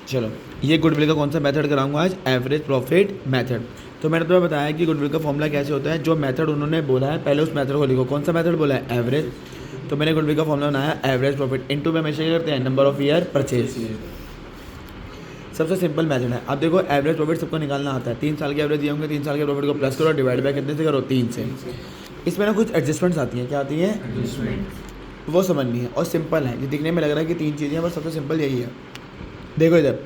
चलो, ये गुडविल का कौन सा मेथड कराऊंगा आज? Average profit method. तो मैंने तुम्हें बताया कि गुडविल का फॉर्मूला कैसे होता है। जो मेथड उन्होंने बोला है पहले उस मेथड को लिखो। कौन सा मेथड बोला है? एवरेज। तो मैंने गुडविल का फॉर्मूला बनाया एवरेज प्रॉफिट इनटू में हमेशा क्या करते हैं? Number of year purchase. सबसे सिंपल मेथड है। अब देखो एवरेज प्रॉफिट सबको निकालना आता है। 3 साल के एवरेज दिए होंगे, 3 साल के प्रॉफिट को प्लस करो, डिवाइड बाय कितने से करो? 3 से। इसमें ना कुछ एडजस्टमेंट्स आती हैं। क्या आती हैं? वो समझनी है और सिंपल है। ये दिखने में लग रहा है कि 3 चीज़ें हैं, बस सबसे सिंपल यही है। देखो इधर,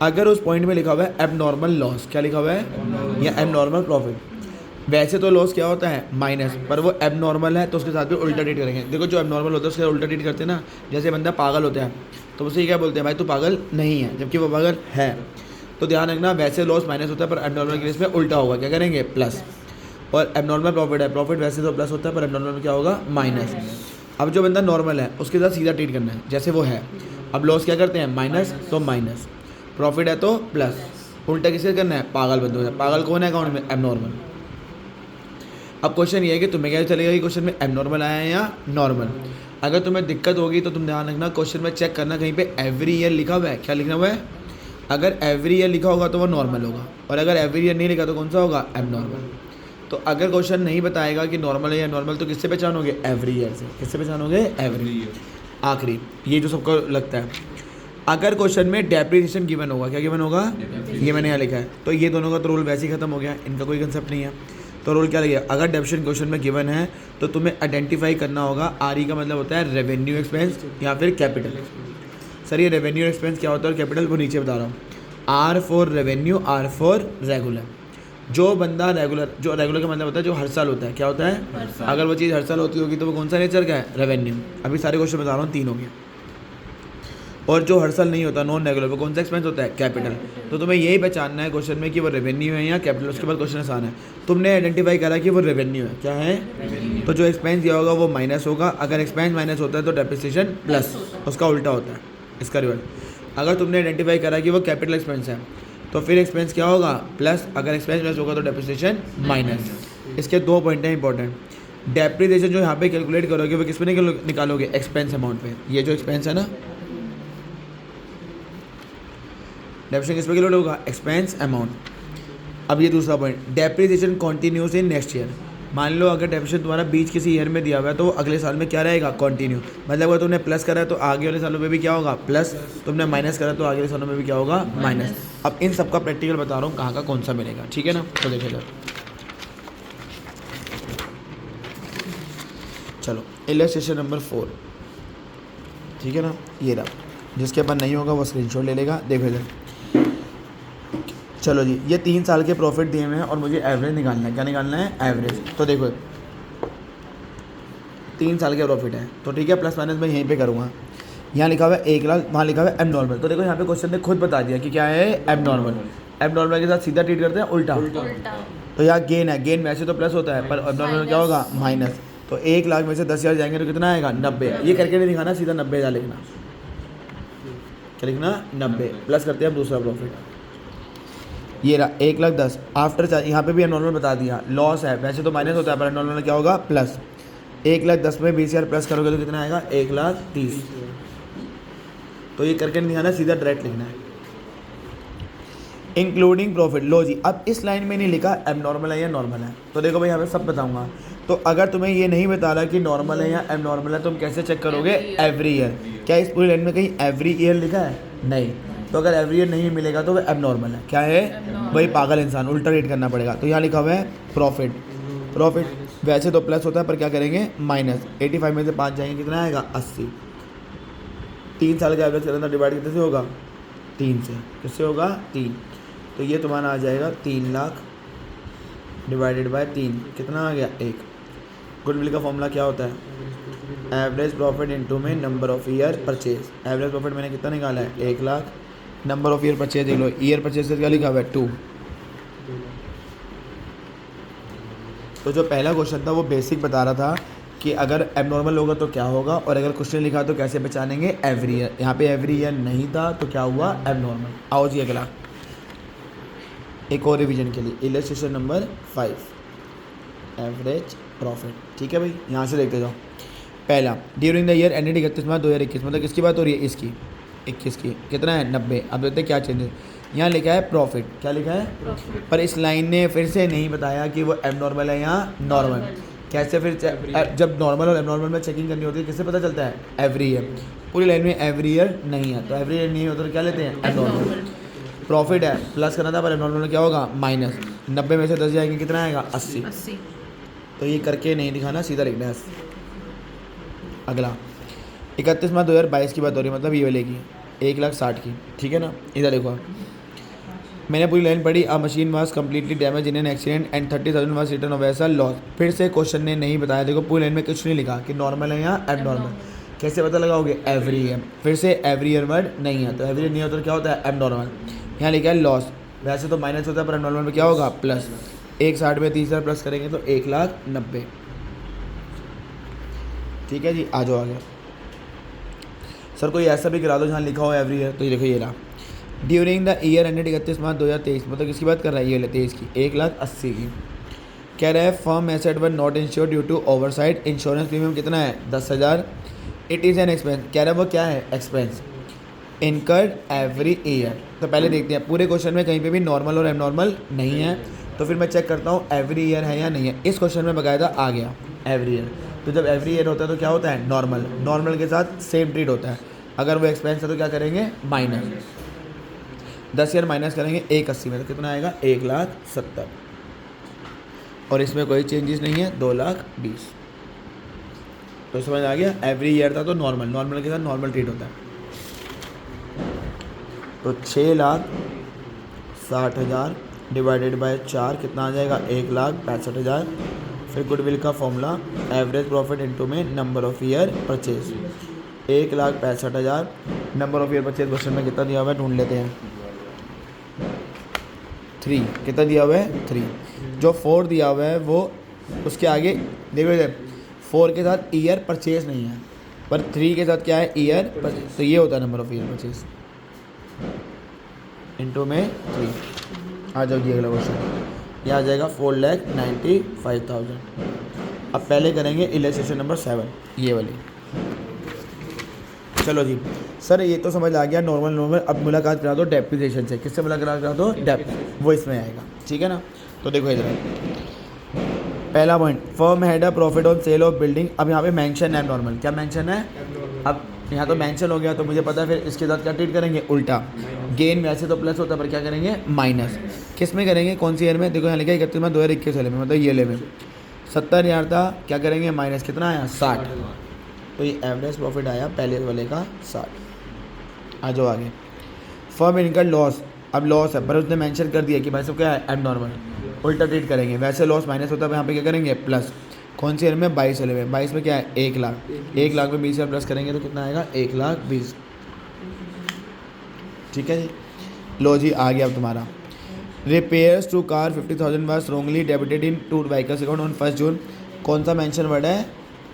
अगर उस पॉइंट में लिखा हुआ है एबनॉर्मल लॉस, क्या लिखा हुआ है? या एबनॉर्मल प्रॉफिट। वैसे तो लॉस क्या होता है? माइनस, पर वो एबनॉर्मल है तो उसके साथ भी उल्टा ट्रीट करेंगे। देखो जो एबनॉर्मल होता है उसके साथ उल्टा ट्रीट करते हैं ना। जैसे बंदा पागल होता है तो उसे क्या बोलते हैं? भाई तू पागल नहीं है, जबकि वो पागल है। तो ध्यान रखना, वैसे लॉस माइनस होता है पर एबनॉर्मल केस में उल्टा होगा। क्या करेंगे? प्लस। और एबनॉर्मल प्रॉफिट है, प्रॉफिट वैसे तो प्लस होता है पर एबनॉर्मल में क्या होगा? माइनस। अब जो बंदा नॉर्मल है उसके साथ सीधा ट्रीट करना है जैसे वो है। अब लॉस क्या करते हैं? माइनस, तो माइनस। प्रॉफिट है तो प्लस। उल्टा किसे करना है? पागल बंदों से। पागल कौन है अकाउंट में? एबनॉर्मल। अब क्वेश्चन ये है कि तुम्हें क्या चलेगा कि क्वेश्चन में एबनॉर्मल आया है या नॉर्मल। अगर तुम्हें दिक्कत होगी तो तुम ध्यान रखना, क्वेश्चन में चेक करना कहीं पे एवरी ईयर लिखा हुआ है। क्या लिखा हुआ है? अगर एवरी ईयर लिखा होगा तो वो नॉर्मल होगा, और अगर एवरी ईयर नहीं लिखा तो कौन सा होगा? एबनॉर्मल। तो अगर क्वेश्चन नहीं बताएगा कि नॉर्मल है या नॉर्मल तो किससे पहचानोगे? एवरी ईयर से। किससे पहचानोगे? Every year. आखिरी, ये जो सबको लगता है, अगर क्वेश्चन में डेप्रिसिएशन गिवन होगा, क्या गिवन होगा? ये मैंने यहाँ लिखा है। तो ये दोनों का तो रूल वैसे ही खत्म हो गया, इनका कोई कंसेप्ट नहीं है। तो रूल क्या लगेगा? अगर डेप्रिसिएशन क्वेश्चन में गिवन है तो तुम्हें आइडेंटिफाई करना होगा। आर का मतलब होता है रेवेन्यू एक्सपेंस या फिर कैपिटल। सर ये रेवेन्यू एक्सपेंस क्या होता है और कैपिटल वो नीचे बता रहा हूँ। R for revenue, R for regular. जो बंदा रेगुलर, जो रेगुलर का मतलब होता है जो हर साल होता है। क्या होता है? अगर वो चीज़ हर साल होती होगी तो वो कौन सा नेचर का है? रेवेन्यू। अभी सारे क्वेश्चन बता रहा हूँ, 3 हो गए। और जो हर साल नहीं होता, नॉन रेगुलर, वो कौन सा एक्सपेंस होता है? कैपिटल। तो तुम्हें यही पहचानना है क्वेश्चन में कि वो रेवेन्यू है या कैपिटल। उसके बाद क्वेश्चन आसान है। तुमने आइडेंटिफाई करा कि वो रेवेन्यू है। क्या है? तो जो एक्सपेंस दिया होगा वो माइनस होगा। अगर एक्सपेंस माइनस होता है तो डेप्रिसिएशन प्लस, उसका उल्टा होता है, इसका रिवर्स। अगर तुमने आइडेंटिफाई करा कि वो कैपिटल एक्सपेंस है तो फिर एक्सपेंस क्या होगा? प्लस। अगर एक्सपेंस प्लस होगा तो डेप्रिसिएशन माइनस। इसके 2 पॉइंट हैं इंपॉर्टेंट। डेप्रिसिएशन जो यहाँ पे कैलकुलेट करोगे वो किस पे निकालोगे? एक्सपेंस अमाउंट पे। ये जो एक्सपेंस है ना, डेप्रिसिएशन किस पे कैलकुलेट होगा? Expense amount. अब ये दूसरा point, depreciation continuous in next year. मान लो अगर डेप्रिसिएशन तुम्हारा बीच किसी ईयर में दिया हुआ है तो अगले साल में क्या रहेगा? कंटिन्यू। मतलब अगर तुमने प्लस करा तो आगे वाले सालों में भी क्या होगा? प्लस। तुमने माइनस करा तो आगे वाले सालों में भी क्या होगा? माइनस। अब इन सबका प्रैक्टिकल बता रहा हूँ कहाँ का कौन सा मिलेगा, ठीक है ना? तो देखिए जरा, चलो इलस्ट्रेशन नंबर 4, ठीक है ना? ये रहा, जिसके पास नहीं होगा वो स्क्रीनशॉट ले लेगा। देखो इधर, चलो जी, ये 3 साल के प्रॉफिट दिए हुए हैं और मुझे एवरेज निकालना है। क्या निकालना है? एवरेज। तो देखो 3 साल के प्रॉफिट है तो ठीक है, प्लस माइनस मैं यहीं पे करूँगा। यहाँ लिखा हुआ है 1 लाख, वहाँ लिखा हुआ है एबनॉर्मल। तो देखो यहाँ पे क्वेश्चन ने खुद बता दिया कि क्या है? एबनॉर्मल। एबनॉर्मल के साथ सीधा ट्रीट करते हैं उल्टा। तो यहाँ गेन है, गेन वैसे तो प्लस होता है पर एबनॉर्मल में क्या होगा? माइनस। तो 1 लाख में से 10,000 जाएंगे तो कितना आएगा? 90। ये करके नहीं दिखाना, सीधा 90,000 लिखना। क्या लिखना? 90। प्लस करते हैं अब दूसरा प्रॉफिट। ये रहा 1,10,000 आफ्टर चार्ज। यहाँ पे भी एबनॉर्मल बता दिया, लॉस है वैसे तो माइनस होता है पर एबनॉर्मल में क्या होगा? प्लस। 1,10,000 में 20,000 प्लस करोगे तो कितना आएगा? 1,30,000। तो ये करके नहीं दिखाना, सीधा डायरेक्ट लिखना है इंक्लूडिंग प्रॉफिट। लो जी, अब इस लाइन में नहीं लिखा एबनॉर्मल है या नॉर्मल है। तो देखो भाई यहाँ पे सब बताऊंगा। तो अगर तुम्हें ये नहीं बता रहा कि नॉर्मल है या एबनॉर्मल है, तुम कैसे चेक करोगे? Every year. क्या इस पूरी लाइन में कहीं एवरी ईयर लिखा है? नहीं। तो अगर एवरी ईयर नहीं मिलेगा तो वह एबनॉर्मल है। क्या है? भाई पागल इंसान, उल्टा रेट करना पड़ेगा। तो यहाँ लिखा हुआ है प्रॉफिट। प्रॉफिट वैसे तो प्लस होता है पर क्या करेंगे? माइनस। 85 में से 5 जाएंगे, कितना आएगा? 80। 3 साल का एवरेज करना डिवाइड कितने से होगा? 3 से। किससे होगा? 3। तो ये तुम्हारा आ जाएगा 3 लाख डिवाइडेड बाय 3, कितना आ गया? 1। गुडविल का फॉर्मूला क्या होता है? एवरेज प्रॉफिट इनटू में number of year purchase. Average profit मैंने कितना निकाला है? 1 lakh. Number of year purchase देख लो, ईयर परचेज से क्या लिखा हुआ है? 2। तो जो पहला क्वेश्चन था वो बेसिक बता रहा था कि अगर एबनॉर्मल होगा तो क्या होगा, और अगर क्वेश्चन लिखा तो कैसे पहचानेंगे? Every year. यहाँ पे एवरी ईयर नहीं था तो क्या हुआ? एबनॉर्मल। आओ जी अगला, एक और रिवीजन के लिए इलस्ट्रेशन नंबर 5, एवरेज प्रॉफिट। ठीक है भाई, यहाँ से देखते जाओ। पहला, ड्यूरिंग द ईयर एंडेड 31 मार्च 2021, मतलब किसकी बात हो रही है? इसकी। 21 की कितना है 90। अब देखते हैं क्या चेंज है। यहाँ लिखा है प्रॉफिट, क्या लिखा है प्रॉफिट पर इस लाइन ने फिर से नहीं बताया कि वो एबनॉर्मल है या नॉर्मल। कैसे फिर जब नॉर्मल और एबनॉर्मल में चेकिंग करनी होती है किससे पता चलता है एवरी ईयर। पूरी लाइन में एवरी ईयर नहीं है तो एवरी ईयर नहीं होता तो क्या लेते हैं एबनॉर्मल। प्रॉफिट है प्लस करना था पर एबनॉर्मल में क्या होगा माइनस। 90 में से 10 जाएंगे कितना आएगा 80। 80 तो ये करके नहीं दिखाना सीधा लिखना है। अगला 31 मार्च 2022 की बात हो रही है मतलब ये वाले की 1,60,000 की, ठीक है ना। इधर देखो मैंने पूरी लाइन पढ़ी। A machine was completely damage in an accident and 30,000 was return of as a loss. फिर से क्वेश्चन ने नहीं बताया, देखो पूरी लाइन में कुछ नहीं लिखा कि नॉर्मल है या एबनॉर्मल। कैसे पता लगाओगे एवरी ईयर। फिर से एवरी ईयर वर्ड नहीं है तो एवरी ईयर नहीं होता तो क्या होता है एबनॉर्मल। यहाँ लिखा है लॉस, वैसे तो माइनस होता है पर एबनॉर्मल में क्या होगा प्लस। 1,60 में 30,000 प्लस करेंगे तो 1,90,000। ठीक है जी, आ जाओ आगे। सर कोई ऐसा भी करा दो जहाँ लिखा हो एवरी ईयर। तो ये देखो ये रहा ड्यूरिंग द ईयर एंडेड 31 मार्च 2023, मतलब किसकी बात कर रहा है ये 23 की 1,80,000 की। कह रहा है firm asset were not insure due to oversight. Insurance premium कितना है 10,000। इट इज़ एन एक्सपेंस, कह रहा है वो क्या है एक्सपेंस इनकर्ड एवरी ईयर। तो पहले देखते हैं पूरे क्वेश्चन में कहीं पे भी नॉर्मल और एबनॉर्मल नहीं है तो फिर मैं चेक करता हूँ एवरी ईयर है या नहीं है। इस क्वेश्चन में बकायदा आ गया एवरी ईयर। तो जब एवरी ईयर होता है तो क्या होता है नॉर्मल, नॉर्मल के साथ सेम ट्रीट होता है। अगर वो एक्सपेंस है तो क्या करेंगे माइनस 10 ईयर माइनस करेंगे 1,80 में तो कितना आएगा 1,70,000। और इसमें कोई चेंजेस नहीं है 2,20,000। तो समझ आ गया एवरी ईयर था तो नॉर्मल, नॉर्मल के साथ नॉर्मल ट्रीट होता है। तो 6,60,000 डिवाइडेड बाय 4 कितना आ जाएगा 1,65,000। फिर गुडविल का फॉर्मूला एवरेज प्रॉफिट इनटू में number of year purchase. 1,65,000 number of year purchase question में कितना दिया हुआ है ढूंढ लेते हैं। 3 कितना दिया हुआ है 3। जो 4 दिया हुआ है वो उसके आगे देखो इधर 4 के साथ ईयर परचेज नहीं है पर 3 के साथ क्या है ईयर परचेज। तो ये होता है number of year purchase into में 3। आ जाओगी अगला क्वेश्चन, ये आ जाएगा 4,95,000। अब पहले करेंगे इलस्ट्रेशन नंबर 7 ये वाली। चलो जी सर ये तो समझ आ गया नॉर्मल नॉर्मल। अब मुलाकात करा दो डेप्रिसिएशन से। किससे मुलाकात करा दो डेप, वो इसमें आएगा ठीक है ना। तो देखो इधर पहला point firm had a profit on sale of building. अब यहाँ पे मेंशन है नॉर्मल, क्या मेंशन है अब यहाँ तो मेंशन हो गया तो मुझे पता है फिर इसके साथ क्या ट्रीट करेंगे उल्टा। गेन वैसे तो प्लस होता है पर क्या करेंगे माइनस। किस में करेंगे कौन सी ईयर में, देखो यहाँ लिखा है 31 मार्च 2021 वाले में मतलब ये ले में 70,000 था, क्या करेंगे माइनस कितना आया 60। तो ये एवरेज प्रॉफिट आया पहले वाले का 60। आ जाओ आगे फर्म इनकम लॉस। अब लॉस है पर उसने मेंशन कर दिया कि भाई सब क्या है एबनॉर्मल, उल्टा ट्रीट करेंगे। वैसे लॉस माइनस होता है यहाँ पे क्या करेंगे प्लस। कौन सी ईयर में 22 वाले में, 22 में क्या है 1,00,000। 1,00,000 में 20,000 प्लस करेंगे तो कितना आएगा 1,20,000। ठीक है जी, लो जी आ गया अब तुम्हारा repairs to car 50,000 was wrongly debited in to vehicles account on 1 June. कौन सा मेंशन वर्ड है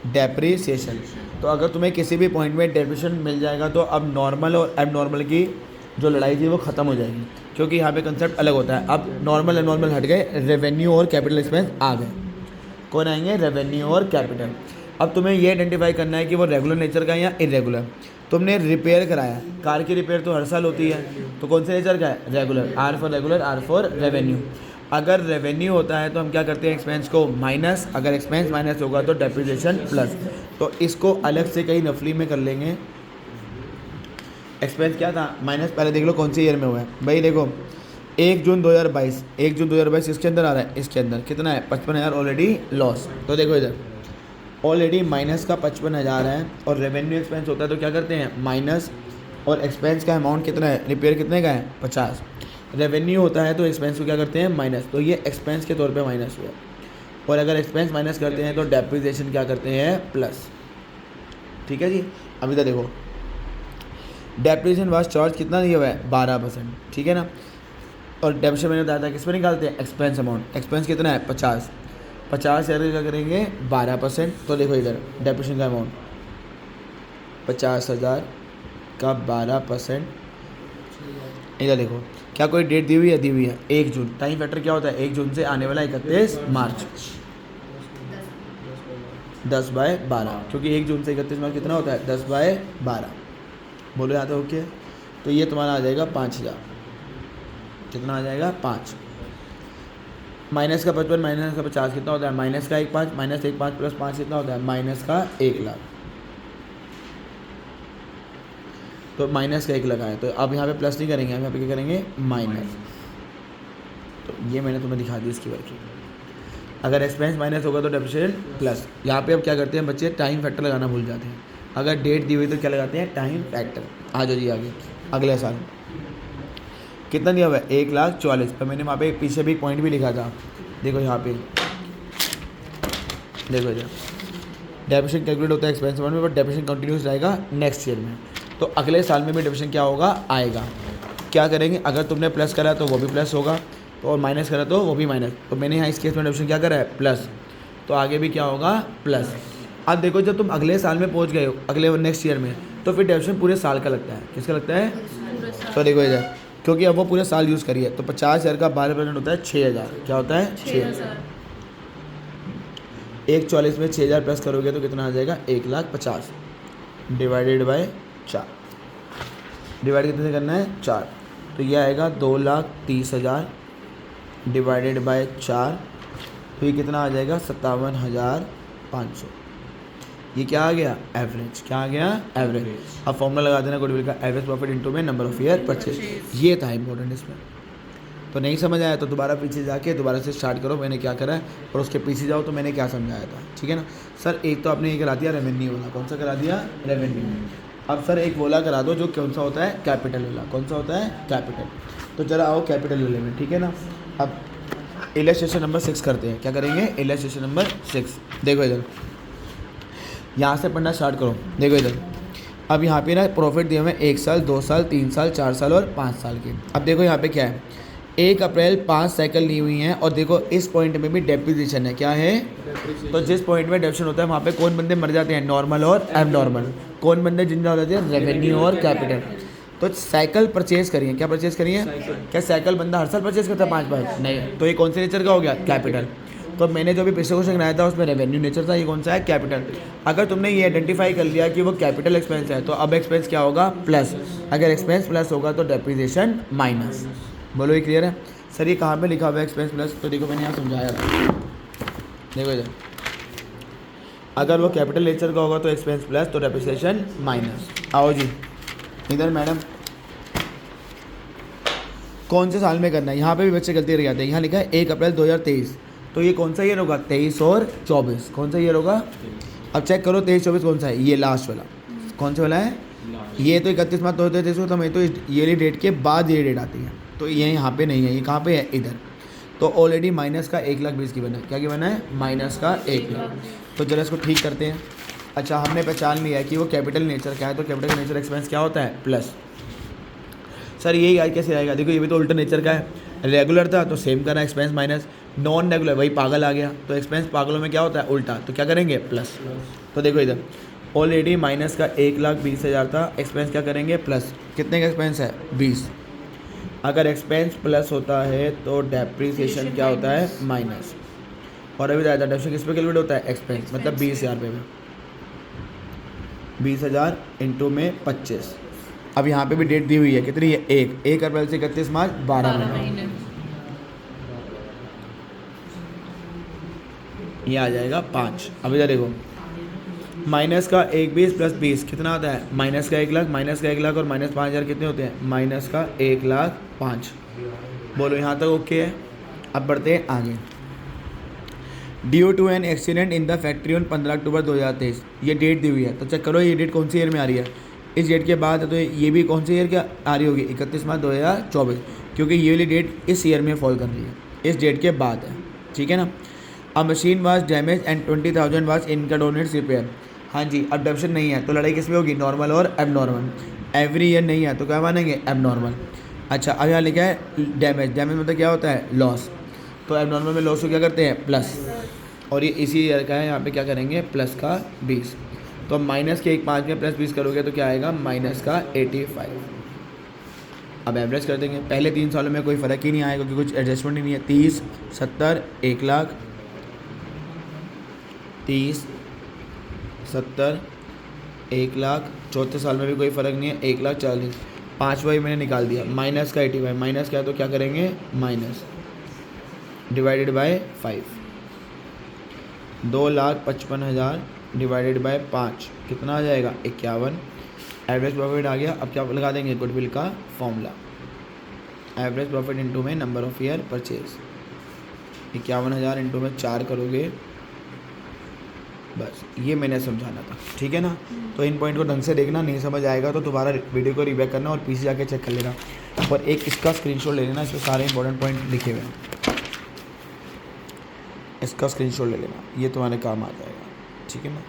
डेप्रिसिएशन। तो अगर तुम्हें किसी भी पॉइंट में डेप्रिसिएशन मिल जाएगा तो अब नॉर्मल और एबनॉर्मल की जो लड़ाई थी वो ख़त्म हो जाएगी क्योंकि यहाँ पे कंसेप्ट अलग होता है। अब नॉर्मल एबनॉर्मल हट गए, रेवेन्यू और कैपिटल एक्सपेंस आ गए। कौन आएंगे रेवेन्यू और कैपिटल। अब तुम्हें ये आइडेंटिफाई करना है कि वो रेगुलर नेचर का है या इरेगुलर। तुमने रिपेयर कराया, कार की रिपेयर तो हर साल होती है तो कौन से नेचर का है regular. R for regular, R for revenue. अगर रेवेन्यू होता है तो हम क्या करते हैं एक्सपेंस को माइनस, अगर एक्सपेंस माइनस होगा तो डेप्रिसिएशन प्लस। तो इसको अलग से कहीं नफली में कर लेंगे। एक्सपेंस क्या था माइनस, पहले देख लो कौन सी ईयर में हुआ है भाई। देखो 1 जून 2022, 1 जून 2022 इसके अंदर आ रहा है, इसके अंदर कितना है 55,000 ऑलरेडी लॉस। तो देखो इधर ऑलरेडी माइनस का 55,000 है और रेवेन्यू एक्सपेंस होता है तो क्या करते हैं माइनस। और एक्सपेंस का अमाउंट कितना है, रिपेयर कितने का है 50। रेवेन्यू होता है तो एक्सपेंस को क्या करते हैं माइनस, तो ये एक्सपेंस के तौर पे माइनस हुआ। और अगर एक्सपेंस माइनस करते हैं तो डेप्रिसिएशन क्या करते हैं प्लस। ठीक है जी, अभी तक देखो डेप्रिसिएशन वाज चार्ज कितना दिया हुआ है 12%। ठीक है ना। और डेप्रिसिएशन मैंने बताया था किस में निकालते हैं एक्सपेंस अमाउंट। एक्सपेंस कितना है 50, 50,000 क्या करेंगे 12%। तो देखो इधर डेप्रिसिएशन का अमाउंट 50,000 का 12%। इधर देखो क्या कोई डेट दी हुई है, दी हुई है 1 जून। टाइम फैक्टर क्या होता है 1 जून से आने वाला 31 मार्च 10/12, क्योंकि 1 जून से 31 मार्च कितना होता है 10/12। बोलो यहाँ तक ओके। तो ये तुम्हारा आ जाएगा 5000। कितना आ जाएगा 5। माइनस का 55 माइनस का 50 कितना होता है, माइनस का 1 5 माइनस 1 5 प्लस 5 कितना होता है, माइनस का 1 लाख। तो माइनस का 1 लाख आया। तो अब यहाँ पे प्लस नहीं करेंगे, हम यहाँ पे क्या करेंगे, माइनस। तो ये मैंने तुम्हें दिखा दी इसकी वर्किंग। अगर एक्सपेंस माइनस होगा तो डेप्रिसिएशन प्लस। यहाँ पे अब क्या करते हैं बच्चे, टाइम फैक्टर लगाना भूल जाते हैं। अगर डेट दी हुई तो क्या लगाते हैं, टाइम फैक्टर। आ जाओ जी आगे। अगले साल कितना दिया हुआ है, 1,40,000। पर मैंने वहाँ पे पीछे भी एक पॉइंट भी लिखा था, देखो यहाँ पे देखो इधर, डेप्रिसिएशन कैलकुलेट होता है एक्सपेंस अमाउंट में, बट डेप्रिसिएशन कंटिन्यूस रहेगा नेक्स्ट ईयर में। तो अगले साल में भी डेप्रिसिएशन क्या होगा, आएगा। क्या करेंगे, अगर तुमने प्लस करा तो वो भी प्लस होगा, तो और माइनस करा तो वो भी माइनस। तो मैंने यहाँ इस केस में डेप्रिसिएशन क्या करा है, प्लस। तो आगे भी क्या होगा, प्लस। अब देखो जब तुम अगले साल में पहुँच गए हो, अगले नेक्स्ट ईयर में, तो फिर डेप्रिसिएशन पूरे साल का लगता है। किसका लगता है, तो देखो इधर, क्योंकि अब वो पूरे साल यूज़ करिए। तो 50,000 का 12% होता है 6,000। क्या होता है, 6,000। 1,40,000 में 6,000 प्लस करोगे तो कितना आ जाएगा, 1,50,000 डिवाइडेड बाय 4। डिवाइड कितने से करना है, 4। तो ये आएगा 2,30,000 डिवाइडेड बाय 4। तो ये कितना आ जाएगा, 57,500। ये क्या आ गया, एवरेज। क्या आ गया, एवरेज। अब फॉर्मूला लगा देना गुडविल का, एवरेज प्रॉफिट इनटू में नंबर ऑफ ईयर परचेज। ये था इंपॉर्टेंट इसमें। तो नहीं समझ आया तो दोबारा पीछे जाके दोबारा से स्टार्ट करो, मैंने क्या करा है, और उसके पीछे जाओ तो मैंने क्या समझाया था। ठीक है ना सर। एक तो आपने ये करा दिया रेवेन्यू वाला, कौन सा करा दिया, रेवेन्यू। अब सर एक वाला करा दो जो कौन सा होता है, कैपिटल वाला। कौन सा होता है, कैपिटल। तो जरा आओ कैपिटल वाले में, ठीक है ना। अब इलस्ट्रेशन नंबर 6 करते हैं। क्या करेंगे, इलस्ट्रेशन नंबर 6। देखो इधर, यहाँ से पढ़ना स्टार्ट करो। देखो इधर, अब यहाँ पे ना प्रॉफिट दिए हुए 1 साल 2 साल 3 साल 4 साल और 5 साल के। अब देखो यहाँ पे क्या है, 1 अप्रैल 5 साइकिल ली हुई हैं, और देखो इस पॉइंट में भी डेप्रिसिएशन है। क्या है, तो जिस पॉइंट में डेप्रिसिएशन होता है वहाँ पे कौन बंदे मर जाते हैं, नॉर्मल और एबनॉर्मल। कौन बंदे जिंदा हो जाते हैं, रेवेन्यू और कैपिटल। तो साइकिल परचेज करिए। क्या परचेज करिए, क्या साइकिल बंदा हर साल परचेज करता है 5 नहीं। तो ये कौन से नेचर का हो गया, कैपिटल। तो मैंने जो भी पिछले क्वेश्चन बनाया था उसमें रेवेन्यू नेचर था, ये कौन सा है, कैपिटल। अगर तुमने ये आइडेंटिफाई कर लिया कि वो कैपिटल एक्सपेंस है, तो अब एक्सपेंस क्या होगा, प्लस। अगर एक्सपेंस प्लस होगा तो डेप्रिसिएशन माइनस। बोलो ये क्लियर है। सर ये कहाँ पे लिखा हुआ है एक्सपेंस प्लस, तो देखो मैंने यहाँ समझाया था। देखो इधर, अगर वो कैपिटल नेचर का होगा तो एक्सपेंस प्लस, तो डेप्रिसिएशन माइनस। आओ जी इधर मैडम, कौन से साल में करना है, यहाँ पे भी बच्चे गलती कर जाते हैं। यहाँ लिखा है 1 अप्रैल 2023, तो ये कौन सा ईयर होगा, 23 और 24। कौन सा ईयर होगा, अब चेक करो 23-24 कौन सा है, ये लास्ट वाला। कौन सा वाला है, ये तो 31 मार्च 2023 तो मैं तो ये डेट के बाद ये डेट आती है, तो ये यहाँ पे नहीं है, ये कहाँ पे है, इधर। तो ऑलरेडी माइनस का 1,20,000 की बना है। क्या की बना है, माइनस का 1,00,000। तो जरा इसको ठीक करते हैं। अच्छा हमने पहचान लिया है कि वो कैपिटल नेचर क्या है, तो कैपिटल नेचर एक्सपेंस क्या होता है, प्लस। सर यही याद कैसे आएगा, देखो ये भी तो उल्टा नेचर का है। रेगुलर था तो सेम करना, एक्सपेंस माइनस। नॉन रेगुलर वही पागल आ गया, तो एक्सपेंस पागलों में क्या होता है, उल्टा। तो क्या करेंगे, प्लस। तो देखो इधर ऑलरेडी माइनस का 1,20,000 था, एक्सपेंस क्या करेंगे, प्लस। कितने का एक्सपेंस है, 20। अगर एक्सपेंस प्लस होता है तो डेप्रिसिएशन क्या होता है, माइनस। और अभी बताया था डेप्रिसिएशन किस पे कैलकुलेट होता है, एक्सपेंस, मतलब 20,000 रुपये में। 20,000 इंटू में 25। अब यहाँ पे भी डेट दी हुई है, कितनी है, 1 अप्रैल से 31 मार्च 12 महीने। ये आ जाएगा 5। अब इधर देखो, माइनस का 1,20 प्लस 20 कितना आता है, माइनस का 1,00,000, माइनस का 1,00,000 और माइनस 5,000 कितने होते हैं, माइनस का 1,05,000। बोलो यहाँ तक ओके है। अब बढ़ते हैं आगे। Due to an accident in the factory on 15 October 2023, ये डेट दी हुई है। तो चेक करो ये डेट कौन सी ईयर में आ रही है, इस डेट के बाद है, तो ये भी कौन सी ईयर क्या आ रही होगी, 31 मार्च 2024, क्योंकि ये वाली डेट इस ईयर में फॉल कर रही है, इस डेट के बाद है। ठीक है ना। A machine was damage and 20,000 was incurred on repair. हाँ जी, अब डेप्रिसिएशन नहीं है तो लड़ाई किस में होगी, नॉर्मल और एबनॉर्मल। एवरी ईयर नहीं है तो क्या मानेंगे, एबनॉर्मल। अच्छा अब यहाँ लिखा है डैमेज, डैमेज मतलब क्या होता है, लॉस। तो एबनॉर्मल में लॉस को क्या करते हैं, प्लस। और ये इसी ईयर का है, यहाँ पे क्या करेंगे, प्लस का 20। तो माइनस के 1,05,000 में प्लस 20 करोगे तो क्या आएगा, माइनस का 85। अब एवरेज कर देंगे। पहले 3 सालों में कोई फ़र्क ही नहीं आएगा क्योंकि कुछ एडजस्टमेंट ही नहीं है। 30, 70, 1,00,000, 30, 70, 1,00,000, चौथे साल में भी कोई फ़र्क नहीं है, 1,40,000, पाँचवा ही मैंने निकाल दिया, माइनस का 85, माइनस क्या है तो क्या करेंगे minus, divided by 5, 2,55,000 divided by 5 कितना आ जाएगा 51, एवरेज प्रॉफिट आ गया। अब क्या लगा देंगे गुडविल का फॉर्मूला, एवरेज प्रॉफिट इंटू में number of year purchase, 51,000 into में 4 करोगे, बस ये मैंने समझाना था, ठीक है ना। तो इन पॉइंट को ढंग से देखना, नहीं समझ आएगा तो दोबारा वीडियो को रिबैक करना और पीछे जाके चेक कर लेना, और एक इसका स्क्रीनशॉट ले लेना, इसमें सारे इंपॉर्टेंट पॉइंट लिखे हुए हैं, इसका स्क्रीनशॉट ले लेना, ये तुम्हारे काम आ जाएगा, ठीक है ना।